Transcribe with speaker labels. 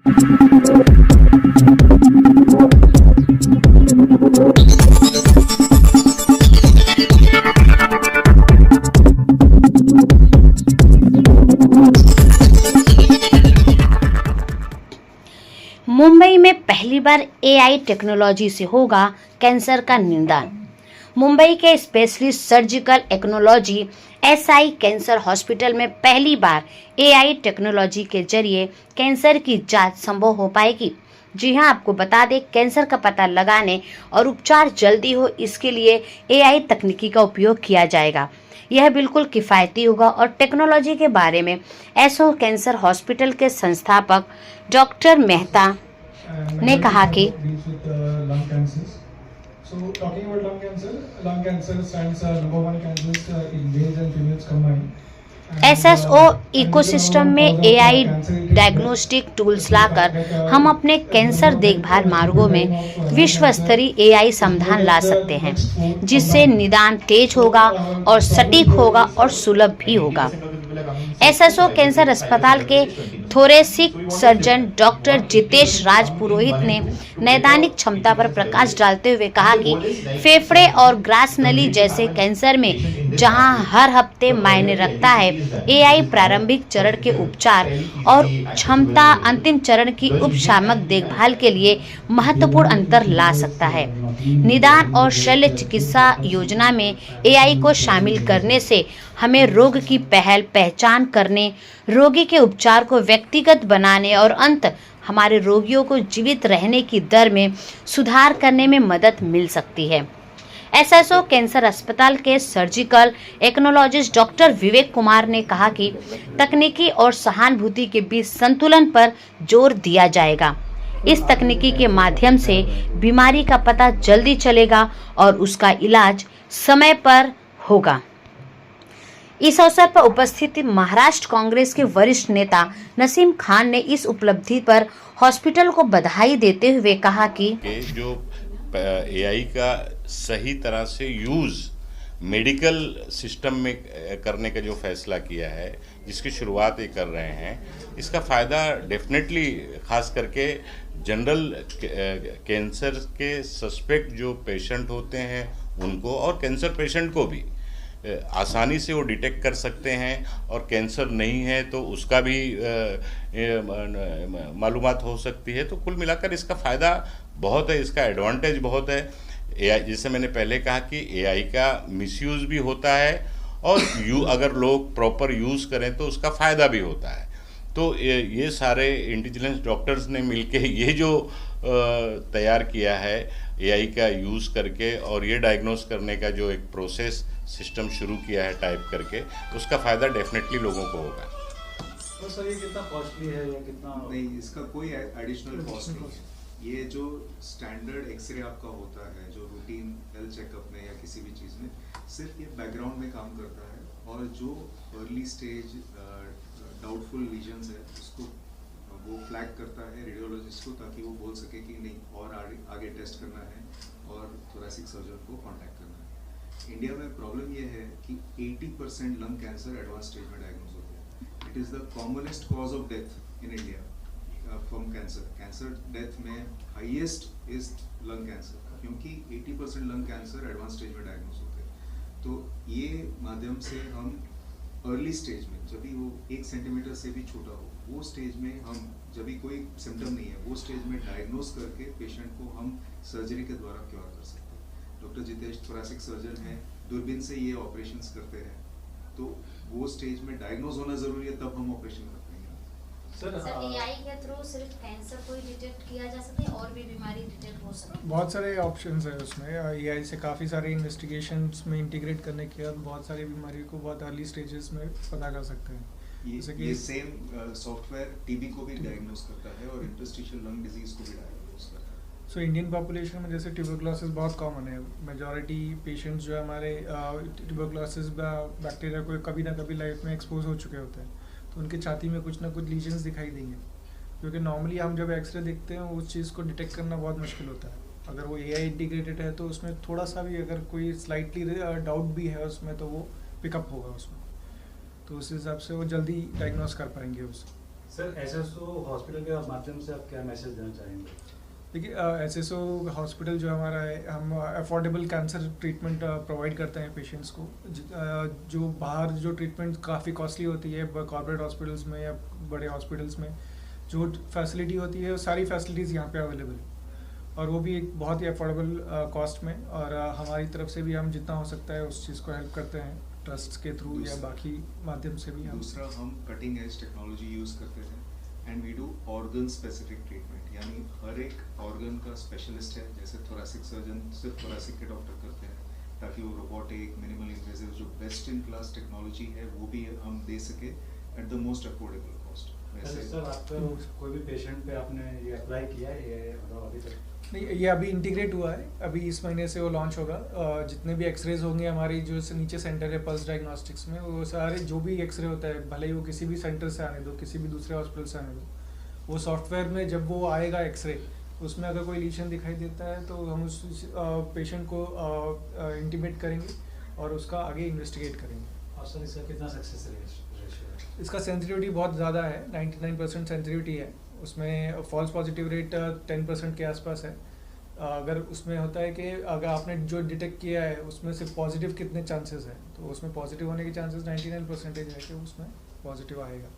Speaker 1: मुंबई में पहली बार AI technology से होगा कैंसर का निदान। मुंबई के specialist surgical technology SI cancer hospital में पहली बार एआई टेक्नोलॉजी के जरिए कैंसर की जांच संभव हो पाएगी। जी हां, आपको बता दें, कैंसर का पता लगाने और उपचार जल्दी हो, इसके लिए एआई तकनीकी का उपयोग किया जाएगा। यह बिल्कुल किफ़ायती होगा। और टेक्नोलॉजी के बारे में एसओ कैंसर हॉस्पिटल के संस्थापक डॉक्टर मेहता ने कहा कि
Speaker 2: So talking about lung cancer stands number one cancers in males and females combined.
Speaker 1: SSO ecosystem में एआई डायग्नोस्टिक टूल्स लाकर हम अपने कैंसर देखभाल मार्गों में विश्व स्तरीय एआई समाधान ला सकते हैं, जिससे निदान तेज होगा और सटीक होगा और सुलभ भी होगा। एसएसओ कैंसर अस्पताल के thoracic surgeon doctor Jitesh Raj Purohit ने नैदानिक क्षमता पर प्रकाश डालते हुए कहा कि फेफड़े और ग्रास नली जैसे कैंसर में जहां हर हफ्ते मायने रखता है, एआई प्रारंभिक चरण के उपचार और क्षमता अंतिम चरण की उपशामक देखभाल के लिए महत्वपूर्ण अंतर ला सकता है। निदान और शल्य चिकित्सा योजना में एआई को शामिल करने से हमें रोग की पहचान करने, रोगी के उपचार को व्यक्तिगत बनाने और अंत हमारे रोगियों को जीवित रहने की दर में सुधार करने में मदद मिल सकती है। एसएसओ कैंसर अस्पताल के surgical technologist doctor Vivek Kumar ने कहा कि तकनीकी और सहानुभूति के बीच संतुलन पर जोर दिया जाएगा। इस तकनीकी के माध्यम से बीमारी का पता जल्दी चलेगा और उसका इलाज समय पर होगा। इस अवसर पर उपस्थित महाराष्ट्र कांग्रेस के वरिष्ठ नेता नसीम खान ने इस उपलब्धि पर हॉस्पिटल को बधाई देते हुए कहा कि
Speaker 3: जो एआई का सही तरह से यूज़ मेडिकल सिस्टम में करने का जो फैसला किया है, जिसकी शुरुआत ये कर रहे हैं, इसका फ़ायदा डेफिनेटली खास करके जनरल कैंसर के सस्पेक्ट जो पेशेंट होते हैं उनको, और कैंसर पेशेंट को भी आसानी से वो डिटेक्ट कर सकते हैं, और कैंसर नहीं है तो उसका भी मालूमात हो सकती है। तो कुल मिलाकर इसका फ़ायदा बहुत है, इसका एडवांटेज बहुत है। एआई, जैसे मैंने पहले कहा कि एआई का मिसयूज़ भी होता है, और अगर लोग प्रॉपर यूज़ करें तो उसका फ़ायदा भी होता है। तो ये सारे इंटेलिजेंस डॉक्टर्स ने मिलके ये जो तैयार किया है एआई का यूज़ करके, और ये डायग्नोस करने का जो एक प्रोसेस सिस्टम शुरू किया है टाइप करके, उसका फ़ायदा डेफिनेटली लोगों को होगा।
Speaker 2: तो सर ये कितना कॉस्टली है या कितना?
Speaker 4: नहीं, इसका कोई एडिशनल कॉस्ट नहीं है। ये जो स्टैंडर्ड एक्सरे आपका होता है, जो रूटीन हेल्थ चेकअप में या किसी भी चीज़ में, सिर्फ ये बैकग्राउंड में काम करता है, और जो अर्ली स्टेज डाउटफुल लीजन्स है उसको वो फ्लैग करता है रेडियोलॉजिस्ट को, ताकि वो बोल सके कि नहीं और आगे टेस्ट करना है और थोरेसिक सर्जन को कांटेक्ट करना है। इंडिया में प्रॉब्लम ये है कि 80% लंग कैंसर एडवांस स्टेज में डायग्नोज होते हैं। It is the commonest cause of death in India from cancer. Cancer death में हाईएस्ट इज लंग कैंसर, क्योंकि 80% लंग कैंसर एडवांस स्टेज में डायग्नोज होते हैं। तो ये माध्यम से हम अर्ली स्टेज में, जब भी वो 1 सेंटीमीटर से भी छोटा हो, वो स्टेज में हम, जब भी कोई सिम्टम नहीं है, वो स्टेज में डायग्नोज करके पेशेंट को हम सर्जरी के द्वारा क्योर कर सकते हैं। डॉक्टर जितेश थोरेसिक सर्जन हैं, दूरबीन से ये ऑपरेशंस करते हैं। तो वो स्टेज में डायग्नोज होना जरूरी है, तब हम ऑपरेशन करते हैं।
Speaker 1: सर एआई के थ्रू सिर्फ कैंसर को ही डिटेक्ट किया जा सकता है, और भी बीमारी डिटेक्ट हो सकती है?
Speaker 2: बहुत सारे ऑप्शंस है उसमें। एआई से काफ़ी सारे इन्वेस्टिगेशंस में इंटीग्रेट करने के बाद बहुत सारी बीमारियों को बहुत अर्ली स्टेजेस में पता कर सकते हैं।
Speaker 4: ये सेम सॉफ्टवेयर टीबी को भी डायग्नोज करता है और इंटरस्टिशियल लंग डिजीज को भी डायग्नोज करता है।
Speaker 2: सो इंडियन पॉपुलेशन में जैसे ट्यूबरक्लोसिस बहुत कॉमन है। मेजॉरिटी पेशेंट्स जो है हमारे ट्यूबरक्लोसिस बैक्टीरिया को कभी ना कभी लाइफ में एक्सपोज हो चुके होते हैं, तो उनकी छाती में कुछ ना कुछ लीजन्स दिखाई देंगे, क्योंकि नॉर्मली हम जब एक्सरे देखते हैं उस चीज़ को डिटेक्ट करना बहुत मुश्किल होता है। अगर वो एआई इंटीग्रेटेड है तो उसमें थोड़ा सा भी अगर कोई स्लाइटली डाउट भी है उसमें, तो वो पिकअप होगा उसमें, तो उस हिसाब से वो जल्दी डायग्नोस कर पाएंगे उसे।
Speaker 5: सर एसएसओ हॉस्पिटल के माध्यम से आप क्या मैसेज देना चाहेंगे?
Speaker 2: देखिए एसएसओ हॉस्पिटल जो हमारा है, हम अफोर्डेबल कैंसर ट्रीटमेंट प्रोवाइड करते हैं पेशेंट्स को। जो बाहर जो ट्रीटमेंट काफ़ी कॉस्टली होती है कॉर्पोरेट हॉस्पिटल्स में या बड़े हॉस्पिटल्स में, जो फैसिलिटी होती है वो सारी फैसिलिटीज़ यहाँ पे अवेलेबल है, और वो भी एक बहुत ही अफोर्डेबल कॉस्ट में। और हमारी तरफ से भी हम जितना हो सकता है उस चीज़ को हेल्प करते हैं, ट्रस्ट के थ्रू या बाकी माध्यम से भी।
Speaker 4: दूसरा हम कटिंग एज टेक्नोलॉजी यूज़ करते हैं and we do organ specific treatment, यानी हर एक ऑर्गन का स्पेशलिस्ट है। जैसे थोरेसिक सर्जन सिर्फ थोरेसिक के डॉक्टर करते हैं, ताकि वो रोबोटिक मिनिमल इन्वेजिव जो बेस्ट इन क्लास टेक्नोलॉजी है वो भी हम दे सके at the most affordable cost. वैसे
Speaker 5: सर आपका कोई भी पेशेंट पे आपने ये अप्लाई किया है ये मतलब अभी तक?
Speaker 2: नहीं, ये अभी इंटीग्रेट हुआ है, अभी इस महीने से वो लॉन्च होगा। जितने भी एक्सरेज होंगे हमारी जो नीचे सेंटर है पल्स डायग्नोस्टिक्स में, वो सारे जो भी एक्सरे होता है, भले ही वो किसी भी सेंटर से आने दो, किसी भी दूसरे हॉस्पिटल से आने दो, वो सॉफ्टवेयर में जब वो आएगा एक्सरे, उसमें अगर कोई लीशन दिखाई देता है तो हम उस पेशेंट को इंटीमेट करेंगे और उसका आगे इन्वेस्टिगेट करेंगे।
Speaker 5: और सर इसका कितना सक्सेस रेशियो है?
Speaker 2: इसका सेंसिटिविटी बहुत ज़्यादा है, 99% सेंसिटिविटी है। उसमें फॉल्स पॉजिटिव रेट 10% के आसपास है। अगर उसमें होता है कि अगर आपने जो डिटेक्ट किया है उसमें से पॉजिटिव कितने चांसेस हैं, तो उसमें पॉजिटिव होने के चांसेस 99% है कि उसमें पॉजिटिव आएगा।